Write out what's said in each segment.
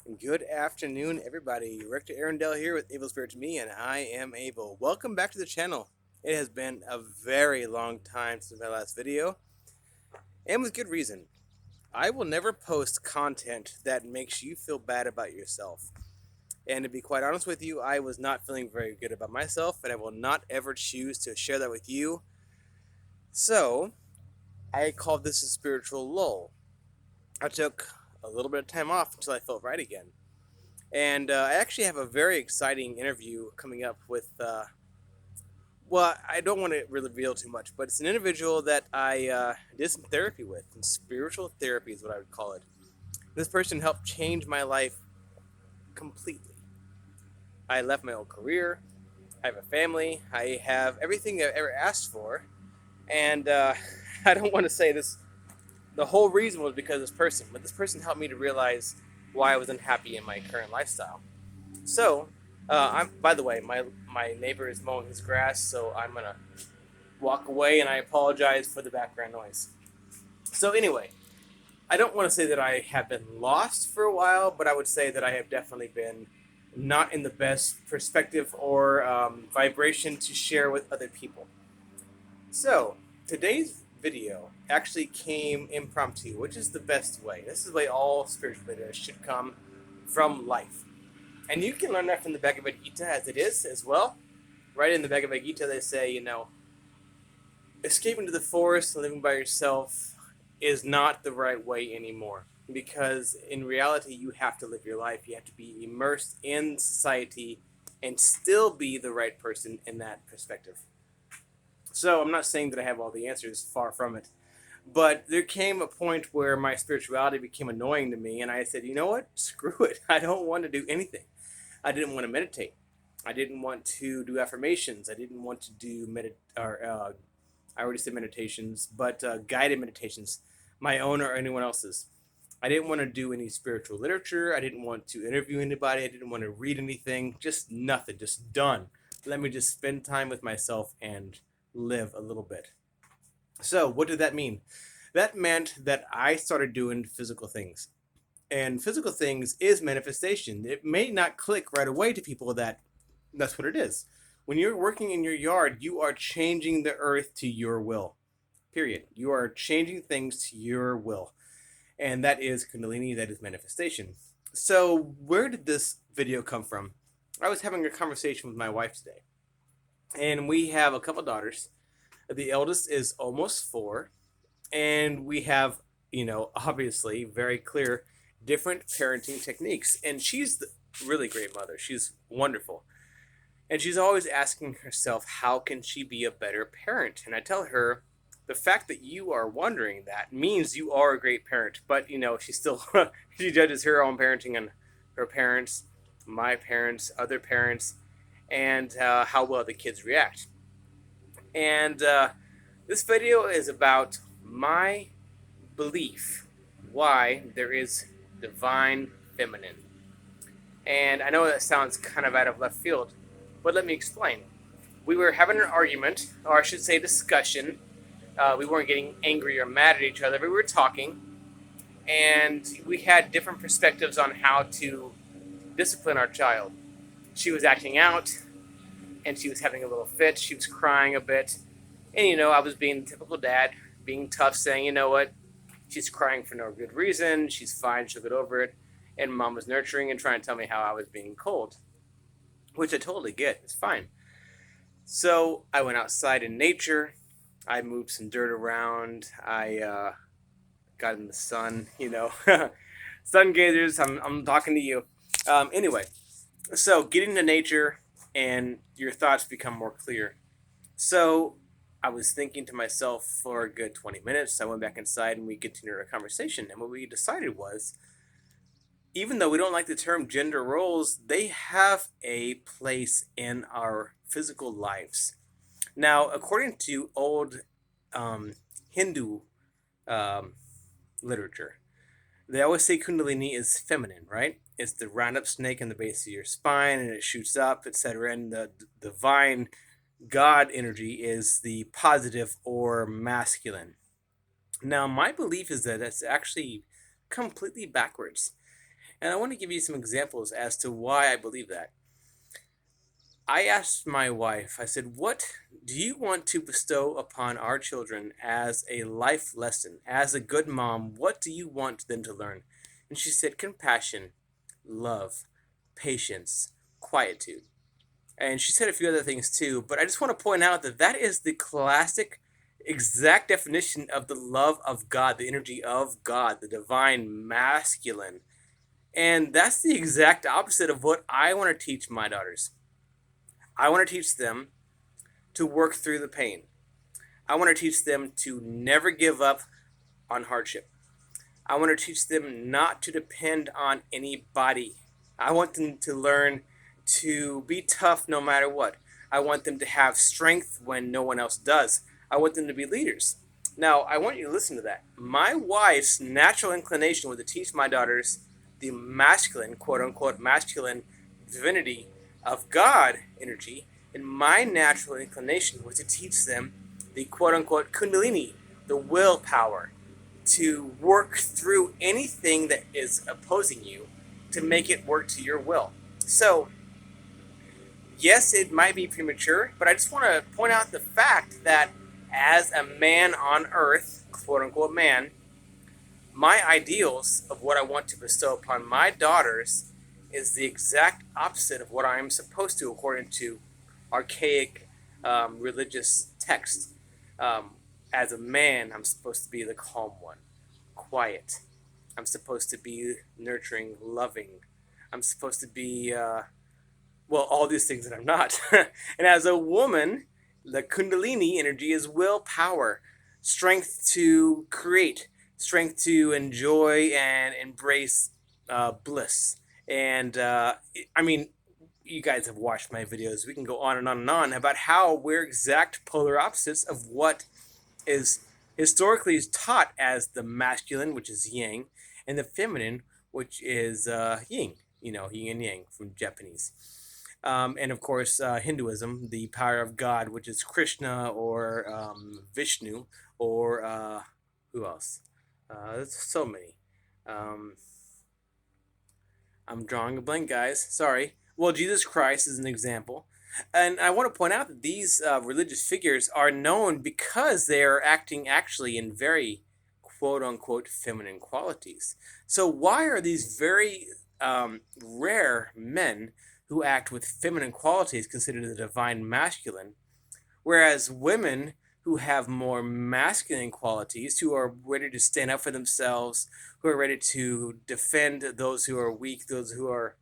Good afternoon, everybody. Rector Arundel here with Able Spirit to Me, and I am Able. Welcome back to the channel. It has been a very long time since my last video, and with good reason. I will never post content that makes you feel bad about yourself. And to be quite honest with you, I was not feeling very good about myself, and I will not ever choose to share that with you. So, I called this a spiritual lull. I took a little bit of time off until I felt right again. And I actually have a very exciting interview coming up with, well, I don't want to really reveal too much, but it's an individual that I did some therapy with. And spiritual therapy is what I would call it. This person helped change my life completely. I left my old career. I have a family. I have everything I've ever asked for. And I don't want to say this, the whole reason was because of this person, but this person helped me to realize why I was unhappy in my current lifestyle. So, I'm. By the way, my neighbor is mowing his grass, so I'm gonna walk away, and I apologize for the background noise. So anyway, I don't want to say that I have been lost for a while, but I would say that I have definitely been not in the best perspective or vibration to share with other people. So today's video actually came impromptu, which is the best way. This is the way all spiritual videos should come from life. And you can learn that from the Bhagavad Gita as it is as well. Right in the Bhagavad Gita, they say, escaping to the forest and living by yourself is not the right way anymore. Because in reality, you have to live your life. You have to be immersed in society and still be the right person in that perspective. So I'm not saying that I have all the answers, far from it. But there came a point where my spirituality became annoying to me, and I said, you know what? Screw it. I don't want to do anything. I didn't want to meditate. I didn't want to do affirmations. I didn't want to do I already said meditations, but guided meditations, my own or anyone else's. I didn't want to do any spiritual literature. I didn't want to interview anybody. I didn't want to read anything. Just nothing. Just done. Let me just spend time with myself and live a little bit. So, what did that mean? That meant that I started doing physical things. And physical things is manifestation. It may not click right away to people that that's what it is. When you're working in your yard, you are changing the earth to your will. Period. You are changing things to your will. And that is Kundalini, that is manifestation. So, where did this video come from? I was having a conversation with my wife today. And we have a couple daughters. The eldest is almost 4. And we have, obviously very clear different parenting techniques. And she's a really great mother. She's wonderful. And she's always asking herself, how can she be a better parent? And I tell her, the fact that you are wondering that means you are a great parent. But, she still, she judges her own parenting and her parents, my parents, other parents, and how well the kids react. And this video is about my belief why there is divine feminine. And I know that sounds kind of out of left field, but let me explain. We were having an argument, or I should say discussion. We weren't getting angry or mad at each other, but we were talking, and we had different perspectives on how to discipline our child. She was acting out, and she was having a little fit. She was crying a bit. And, I was being the typical dad, being tough, saying, you know what, she's crying for no good reason. She's fine. She'll get over it. And mom was nurturing and trying to tell me how I was being cold, which I totally get. It's fine. So I went outside in nature. I moved some dirt around. I got in the sun, sun gazers. I'm talking to you. Anyway, so get into nature and your thoughts become more clear. So I was thinking to myself for a good 20 minutes. I went back inside and we continued our conversation. And what we decided was, even though we don't like the term gender roles, they have a place in our physical lives. Now, according to old Hindu literature, they always say Kundalini is feminine, right? It's the round up snake in the base of your spine and it shoots up, etc. And the divine God energy is the positive or masculine. Now, my belief is that it's actually completely backwards. And I want to give you some examples as to why I believe that. I asked my wife, I said, what do you want to bestow upon our children as a life lesson? As a good mom, what do you want them to learn? And she said, compassion, love, patience, quietude. And she said a few other things too, but I just want to point out that that is the classic exact definition of the love of God, the energy of God, the divine masculine. And that's the exact opposite of what I want to teach my daughters. I want to teach them to work through the pain. I want to teach them to never give up on hardship. I want to teach them not to depend on anybody. I want them to learn to be tough no matter what. I want them to have strength when no one else does. I want them to be leaders. Now, I want you to listen to that. My wife's natural inclination was to teach my daughters the masculine, quote unquote, masculine divinity of God energy, and my natural inclination was to teach them the quote unquote kundalini, the willpower, to work through anything that is opposing you to make it work to your will. So, yes, it might be premature, but I just want to point out the fact that as a man on earth, quote unquote man, my ideals of what I want to bestow upon my daughters is the exact opposite of what I am supposed to, according to archaic religious text. As a man, I'm supposed to be the calm one, quiet. I'm supposed to be nurturing, loving. I'm supposed to be, all these things that I'm not. And as a woman, the Kundalini energy is willpower, strength to create, strength to enjoy and embrace bliss. And I mean, you guys have watched my videos. We can go on and on and on about how we're exact polar opposites of what is historically taught as the masculine, which is yang, and the feminine, which is yin. You know, yin and yang from Japanese. And of course, Hinduism, the power of God, which is Krishna or Vishnu or who else? There's so many. Um, I'm drawing a blank, guys. Sorry. Well, Jesus Christ is an example. And I want to point out that these religious figures are known because they are acting actually in very quote unquote feminine qualities. So, why are these very rare men who act with feminine qualities considered the divine masculine, whereas women who have more masculine qualities, who are ready to stand up for themselves, who are ready to defend those who are weak, those who are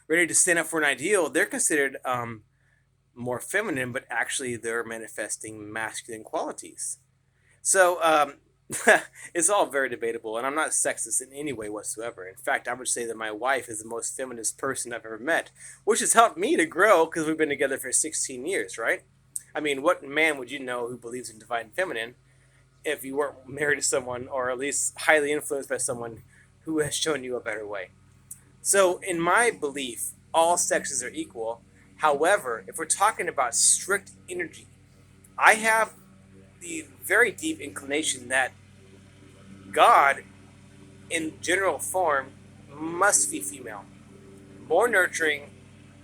ready to stand up for an ideal, they're considered more feminine, but actually they're manifesting masculine qualities. So it's all very debatable, and I'm not sexist in any way whatsoever. In fact, I would say that my wife is the most feminist person I've ever met, which has helped me to grow because we've been together for 16 years, right? I mean, what man would you know who believes in divine feminine if you weren't married to someone or at least highly influenced by someone who has shown you a better way? So, in my belief, all sexes are equal. However, if we're talking about strict energy, I have the very deep inclination that God, in general form, must be female. More nurturing,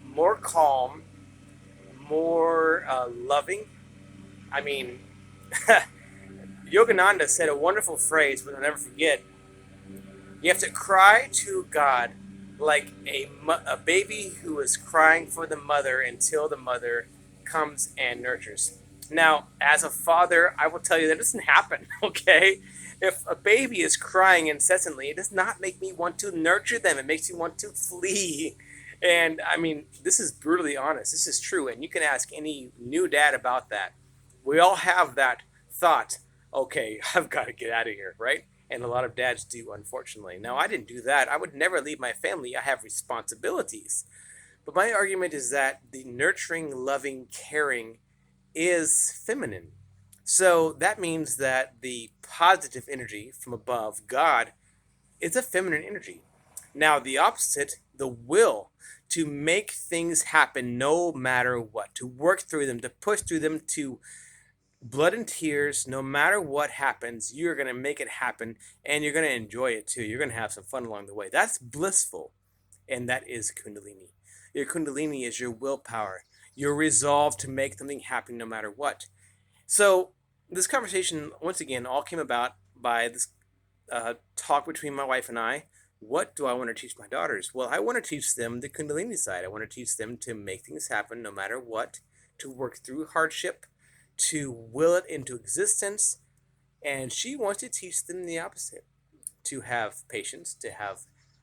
more calm, more loving. I mean, Yogananda said a wonderful phrase, which I'll never forget. You have to cry to God like a baby who is crying for the mother until the mother comes and nurtures. Now, as a father, I will tell you that doesn't happen, okay? If a baby is crying incessantly, it does not make me want to nurture them. It makes me want to flee. And I mean, this is brutally honest. This is true. And you can ask any new dad about that. We all have that thought, okay, I've got to get out of here, right? And a lot of dads do, unfortunately. Now, I didn't do that. I would never leave my family. I have responsibilities. But my argument is that the nurturing, loving, caring is feminine. So that means that the positive energy from above, God, is a feminine energy. Now, the opposite, the will to make things happen no matter what, to work through them, to push through them, to blood and tears. No matter what happens, you're going to make it happen, and you're going to enjoy it too. You're going to have some fun along the way. That's blissful, and that is Kundalini. Your Kundalini is your willpower, your resolve to make something happen no matter what. So, this conversation, once again, all came about by this talk between my wife and I. What do I want to teach my daughters? Well, I want to teach them the Kundalini side. I want to teach them to make things happen no matter what, to work through hardship, to will it into existence. And she wants to teach them the opposite, to have patience, to have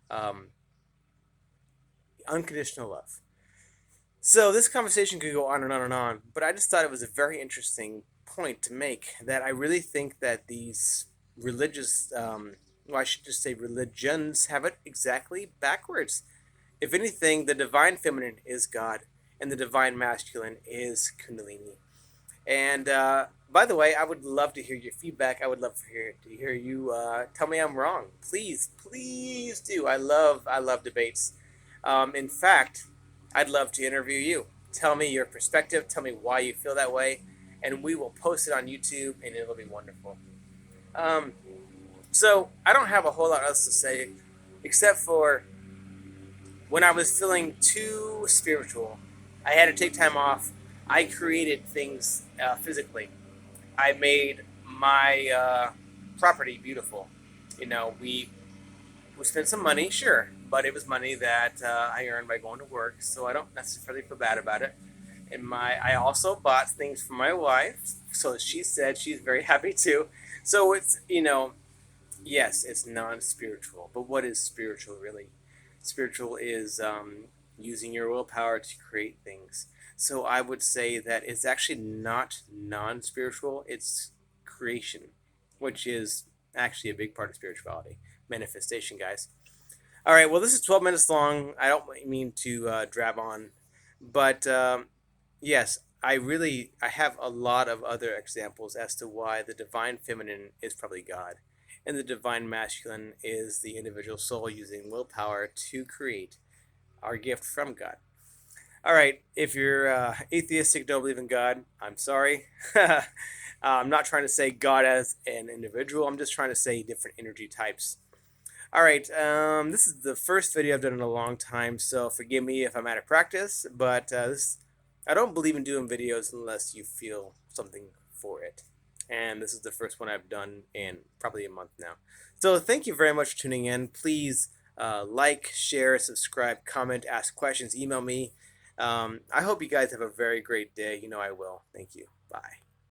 um, unconditional love. So this conversation could go on and on and on, but I just thought it was a very interesting point to make, that I really think that these religious, well, I should just say religions, have it exactly backwards. If anything, the divine feminine is God, and the divine masculine is Kundalini. And by the way, I would love to hear your feedback. I would love to hear you tell me I'm wrong. Please, please do. I love debates. In fact, I'd love to interview you. Tell me your perspective. Tell me why you feel that way, and we will post it on YouTube, and it'll be wonderful. Um, so I don't have a whole lot else to say, except for when I was feeling too spiritual, I had to take time off. I created things physically. I made my property beautiful. We spent some money, sure, but it was money that I earned by going to work, so I don't necessarily feel bad about it. And I also bought things for my wife, so she said she's very happy too. So it's yes, it's non-spiritual, but what is spiritual really? Spiritual is using your willpower to create things. So I would say that it's actually not non-spiritual; it's creation, which is actually a big part of spirituality, manifestation, guys. All right, well, this is 12 minutes long. I don't mean to drab on, but yes, I have a lot of other examples as to why the divine feminine is probably God, and the divine masculine is the individual soul using willpower to create our gift from God. All right, if you're atheistic, don't believe in God, I'm sorry. I'm not trying to say God as an individual. I'm just trying to say different energy types. All right, this is the first video I've done in a long time, so forgive me if I'm out of practice, but I don't believe in doing videos unless you feel something for it. And this is the first one I've done in probably a month now. So thank you very much for tuning in. Please like, share, subscribe, comment, ask questions, email me. I hope you guys have a very great day. You know I will. Thank you. Bye.